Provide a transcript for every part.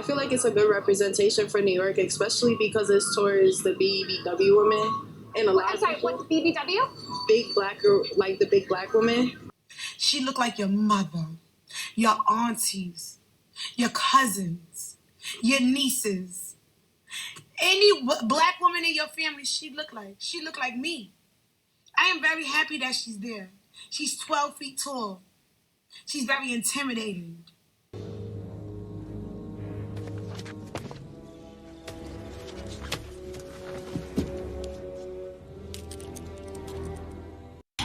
I feel like it's a good representation for New York, especially because it's towards the BBW women and a lot I'm sorry, of people. what's BBW? Big black, like the big black woman. She looked like your mother, your aunties, your cousins, your nieces. Any black woman in your family, she looked like me. I am very happy that she's there. She's 12 feet tall. She's very intimidating.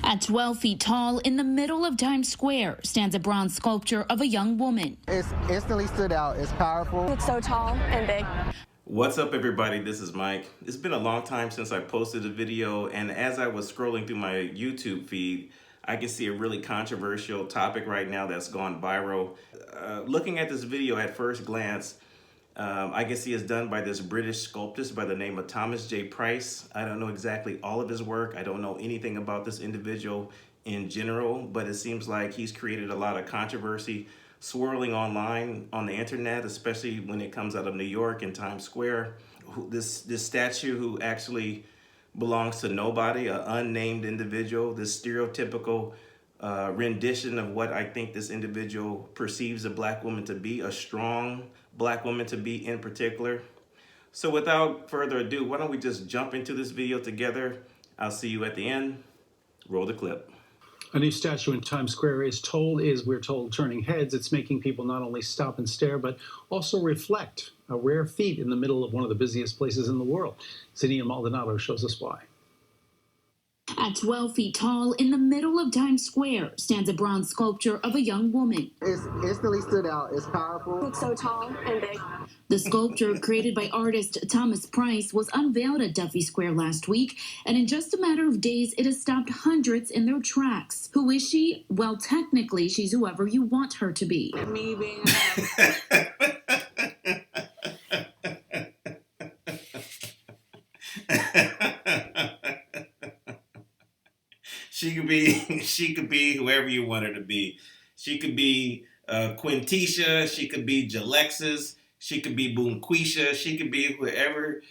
At 12 feet tall, in the middle of Times Square, stands a bronze sculpture of a young woman. It's instantly stood out. It's powerful. It's so tall and big. What's up, everybody? This is Mike. It's been a long time since I posted a video, and as I was scrolling through my YouTube feed, I can see a really controversial topic right now that's gone viral. Looking at this video at first glance, I can see it's done by this British sculptor by the name of ThomasJPrice. I don't know exactly all of his work. I don't know anything about this individual in general, but it seems like he's created a lot of controversy swirling online on the internet, especially when it comes out of New York and Times Square. This statue who actually belongs to nobody, an unnamed individual, this stereotypical rendition of what I think this individual perceives a black woman to be, a strong black woman to be in particular. So without further ado, why don't we just jump into this video together? I'll see you at the end. Roll the clip. A new statue in Times Square we're told, turning heads. It's making people not only stop and stare, but also reflect. A rare feat in the middle of one of the busiest places in the world. Zinnia Maldonado shows us why. At 12 feet tall, in the middle of Times Square, stands a bronze sculpture of a young woman. It's instantly stood out. It's powerful. It's so tall and big. The sculpture, created by artist ThomasJPrice, was unveiled at Duffy Square last week, and in just a matter of days, it has stopped hundreds in their tracks. Who is she? Well, technically, she's whoever you want her to be. Me being She could be whoever you want her to be. She could be Quintisha. She could be Jalexis. She could be Boomquisha. She could be whoever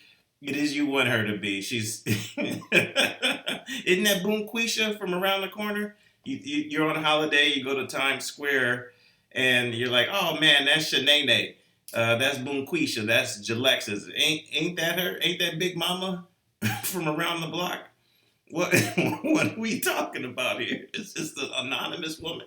it is you want her to be. She's isn't that Boomquisha from around the corner? You're on holiday. You go to Times Square, and you're like, oh man, that's Shanae. That's Boomquisha. That's Jalexis. Ain't that her? Ain't that Big Mama from around the block? What are we talking about here? Is this the anonymous woman?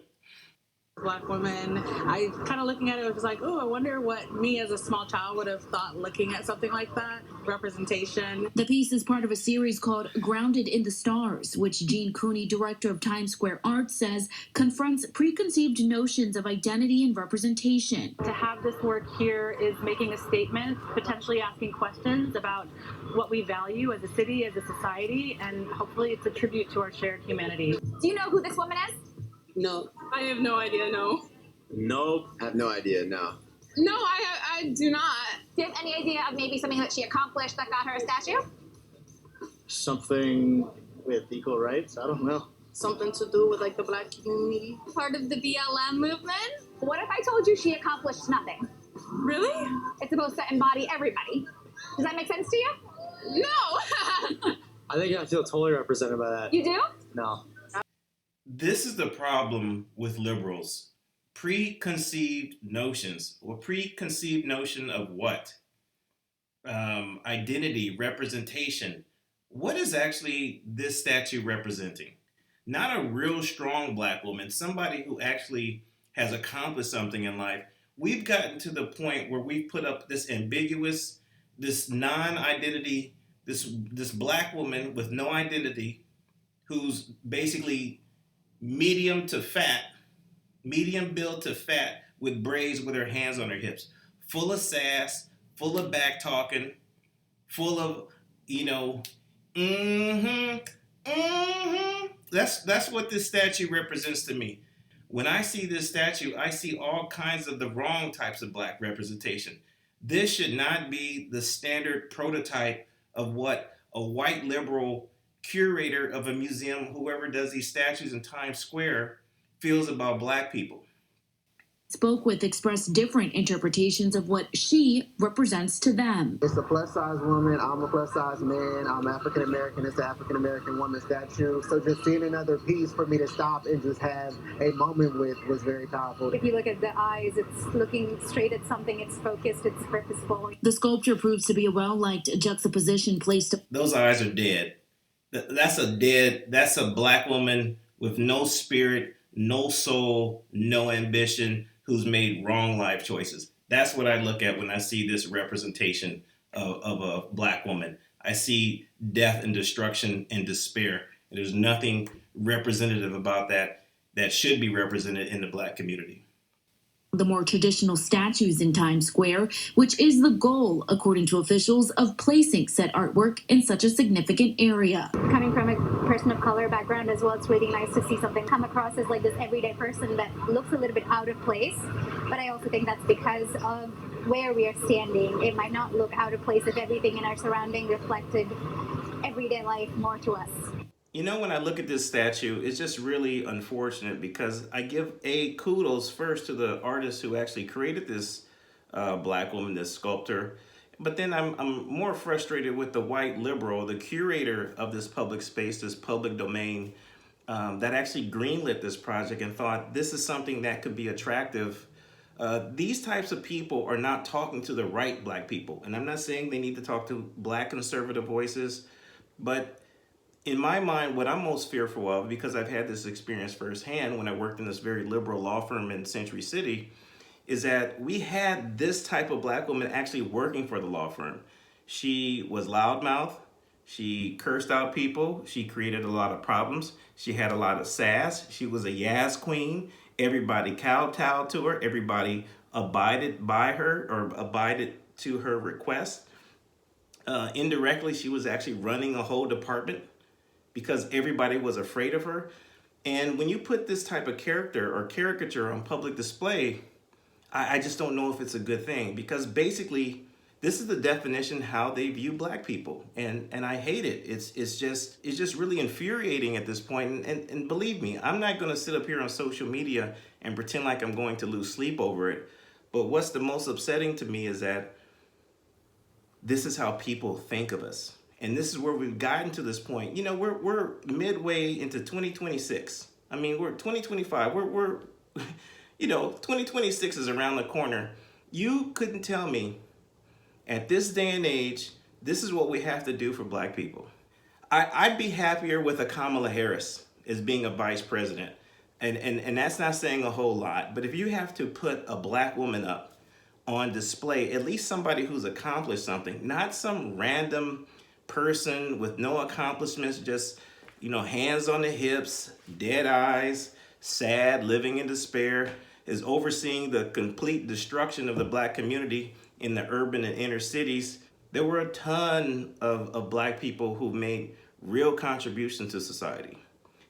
black woman. I kind of looking at it was like, oh, I wonder what me as a small child would have thought looking at something like that. Representation. The piece is part of a series called Grounded in the Stars, which Gene Cooney, director of Times Square Art, says confronts preconceived notions of identity and representation. To have this work here is making a statement, potentially asking questions about what we value as a city, as a society, and hopefully it's a tribute to our shared humanity. Do you know who this woman is? No. I have no idea, no. Nope. I have no idea, no. No, I do not. Do you have any idea of maybe something that she accomplished that got her a statue? Something with equal rights? I don't know. Something to do with like the black community. Part of the BLM movement? What if I told you she accomplished nothing? Really? It's supposed to embody everybody. Does that make sense to you? No! I think I feel totally represented by that. You do? No. This is the problem with liberals. Preconceived notions, or preconceived notion of what? Identity, representation. What is actually this statue representing? Not a real strong black woman, somebody who actually has accomplished something in life. We've gotten to the point where we've put up this ambiguous, this non-identity, this black woman with no identity, who's basically medium to fat, medium build to fat, with braids with her hands on her hips, full of sass, full of back talking, full of, That's what this statue represents to me. When I see this statue, I see all kinds of the wrong types of black representation. This should not be the standard prototype of what a white liberal curator of a museum, whoever does these statues in Times Square, feels about black people. Spoke with expressed different interpretations of what she represents to them. It's a plus size woman. I'm a plus size man. I'm African American. It's the African American woman statue. So just seeing another piece for me to stop and just have a moment with was very powerful. If you look at the eyes, it's looking straight at something. It's focused. It's purposeful. The sculpture proves to be a well-liked juxtaposition placed. Those eyes are dead. That's a black woman with no spirit, no soul, no ambition, who's made wrong life choices. That's what I look at when I see this representation of a black woman. I see death and destruction and despair. And there's nothing representative about that should be represented in the black community. The more traditional statues in Times Square, which is the goal, according to officials, of placing said artwork in such a significant area. Coming from a person of color background as well, it's really nice to see something come across as like this everyday person that looks a little bit out of place. But I also think that's because of where we are standing. It might not look out of place if everything in our surrounding reflected everyday life more to us. You know, when I look at this statue, it's just really unfortunate because I give kudos first to the artist who actually created this black woman, this sculptor. But then I'm more frustrated with the white liberal, the curator of this public space, this public domain, that actually greenlit this project and thought this is something that could be attractive. These types of people are not talking to the right black people. And I'm not saying they need to talk to black conservative voices, but in my mind, what I'm most fearful of, because I've had this experience firsthand when I worked in this very liberal law firm in Century City, is that we had this type of black woman actually working for the law firm. She was loudmouth. She cursed out people. She created a lot of problems. She had a lot of sass. She was a yasqueen. Everybody kowtowed to her. Everybody abided by her or abided to her request. Indirectly, she was actually running a whole department because everybody was afraid of her. And when you put this type of character or caricature on public display, I just don't know if it's a good thing, because basically this is the definition how they view black people. And I hate it. It's just really infuriating at this point. And believe me, I'm not gonna sit up here on social media and pretend like I'm going to lose sleep over it. But what's the most upsetting to me is that this is how people think of us. And this is where we've gotten to this point. You know, we're midway into 2026. I mean, we're 2025. We're you know, 2026 is around the corner. You couldn't tell me at this day and age, this is what we have to do for black people. I'd be happier with a Kamala Harris as being a vice president. And that's not saying a whole lot. But if you have to put a black woman up on display, at least somebody who's accomplished something, not some random person with no accomplishments, just, you know, hands on the hips, dead eyes, sad, living in despair, is overseeing the complete destruction of the black community in the urban and inner cities. There were a ton of black people who made real contributions to society.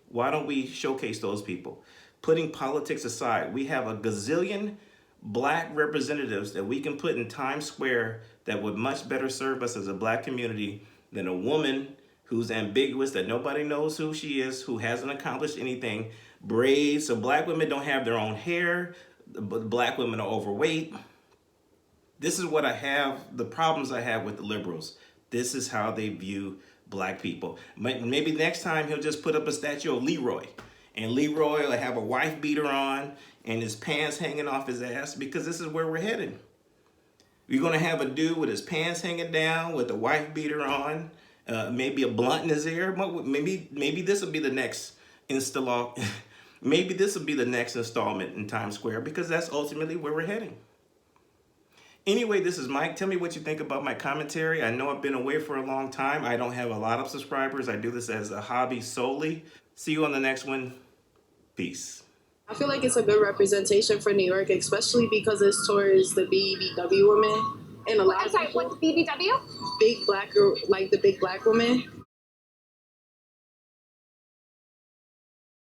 Why don't we showcase those people? Putting politics aside, we have a gazillion black representatives that we can put in Times Square that would much better serve us as a black community than a woman who's ambiguous, that nobody knows who she is, who hasn't accomplished anything, braids, so black women don't have their own hair, black women are overweight. This is what I have, the problems I have with the liberals. This is how they view black people. Maybe next time he'll just put up a statue of Leroy, and Leroy will have a wife beater on and his pants hanging off his ass, because this is where we're headed. You're gonna have a dude with his pants hanging down with a wife beater on, maybe a blunt in his ear. Maybe this will be the next maybe this will be the next installment in Times Square, because that's ultimately where we're heading. Anyway, this is Mike. Tell me what you think about my commentary. I know I've been away for a long time. I don't have a lot of subscribers. I do this as a hobby solely. See you on the next one. Peace. I feel like it's a good representation for New York, especially because it's towards the BBW women. And a lot I'm sorry, of people, what's BBW? big black, like the big black woman.